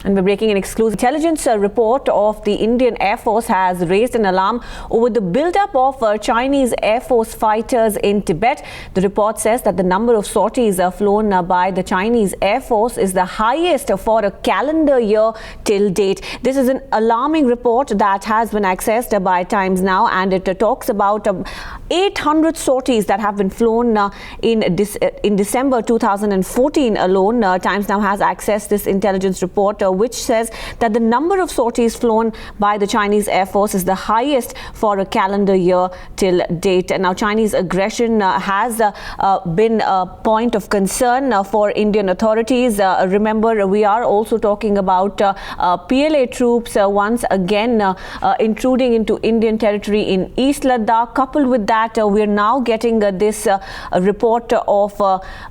And we're breaking an exclusive intelligence report of the Indian Air Force has raised an alarm over the buildup of Chinese Air Force fighters in Tibet. The report says that the number of sorties flown by the Chinese Air Force is the highest for a calendar year till date. This is an alarming report that has been accessed by Times Now, and it talks about 800 sorties that have been flown in December 2014 alone. Times Now has accessed this intelligence report, which says that the number of sorties flown by the Chinese Air Force is the highest for a calendar year till date. And now Chinese aggression has been a point of concern for Indian authorities. Remember, we are also talking about PLA troops once again intruding into Indian territory in East Ladakh. Coupled with that, we are now getting this report of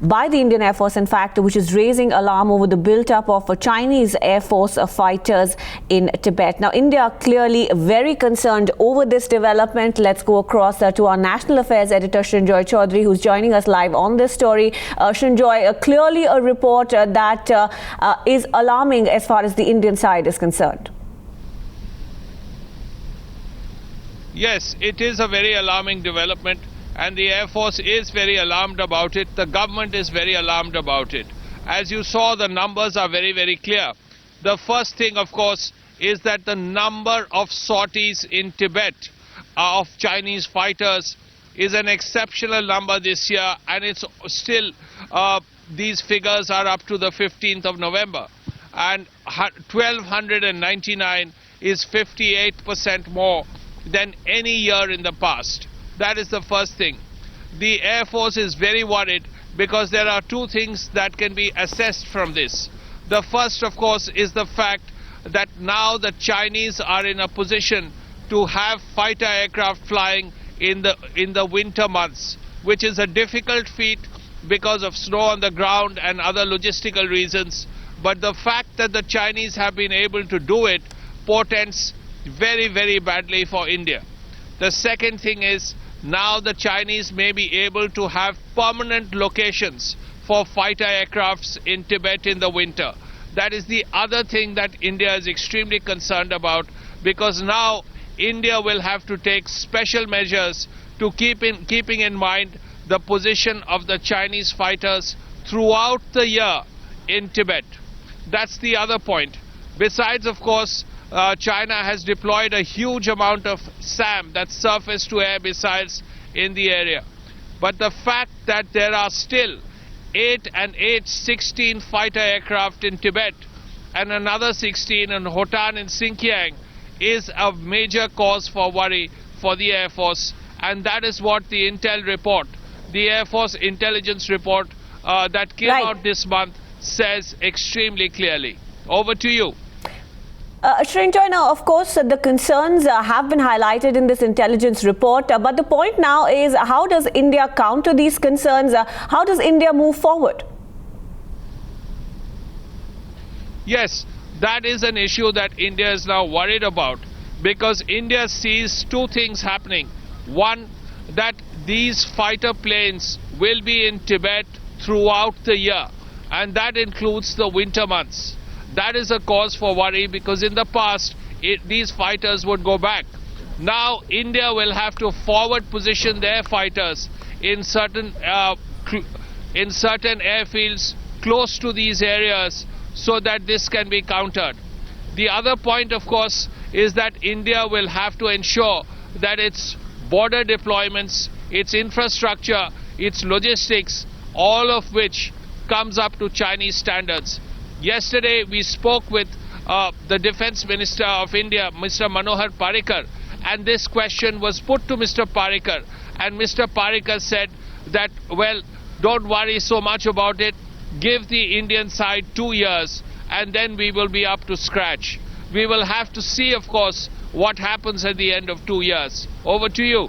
by the Indian Air Force, in fact, which is raising alarm over the build-up of Chinese Air Force fighters in Tibet. Now, India clearly very concerned over this development. Let's go across to our National Affairs editor, Srinjoy Chaudhary, who's joining us live on this story. Srinjoy, clearly a report that is alarming as far as the Indian side is concerned. Yes, it is a very alarming development, and the Air Force is very alarmed about it. The government is very alarmed about it. As you saw, the numbers are very, very clear. The first thing, of course, is that the number of sorties in Tibet of Chinese fighters is an exceptional number this year, and it's still, these figures are up to the 15th of November. And 1,299 is 58% more than any year in the past. That is the first thing. The Air Force is very worried because there are two things that can be assessed from this. The first, of course, is the fact that now the Chinese are in a position to have fighter aircraft flying in the winter months, which is a difficult feat because of snow on the ground and other logistical reasons. But the fact that the Chinese have been able to do it portends very, very badly for India. The second thing is, now the Chinese may be able to have permanent locations for fighter aircrafts in Tibet in the winter. That is the other thing that India is extremely concerned about, because now India will have to take special measures to keeping in mind the position of the Chinese fighters throughout the year in Tibet. That's the other point. Besides, of course, China has deployed a huge amount of SAM, that's surface-to-air missiles, in the area. But the fact that there are still 8 and 16 fighter aircraft in Tibet and another 16 in Hotan and Xinjiang is a major cause for worry for the Air Force. And that is what the Intel report, the Air Force intelligence report that came out this month, says extremely clearly. Over to you. Srinjoy, now, of course, the concerns have been highlighted in this intelligence report, but the point now is, how does India counter these concerns? How does India move forward? Yes, that is an issue that India is now worried about, because India sees two things happening. One, that these fighter planes will be in Tibet throughout the year, and that includes the winter months. That is a cause for worry, because in the past these fighters would go back. Now India will have to forward position their fighters in certain airfields close to these areas so that this can be countered. The other point, of course, is that India will have to ensure that its border deployments, its infrastructure, its logistics, all of which comes up to Chinese standards. Yesterday, we spoke with the Defence Minister of India, Mr. Manohar Parrikar, and this question was put to Mr. Parrikar. And Mr. Parrikar said that, well, don't worry so much about it. Give the Indian side 2 years, and then we will be up to scratch. We will have to see, of course, what happens at the end of 2 years. Over to you.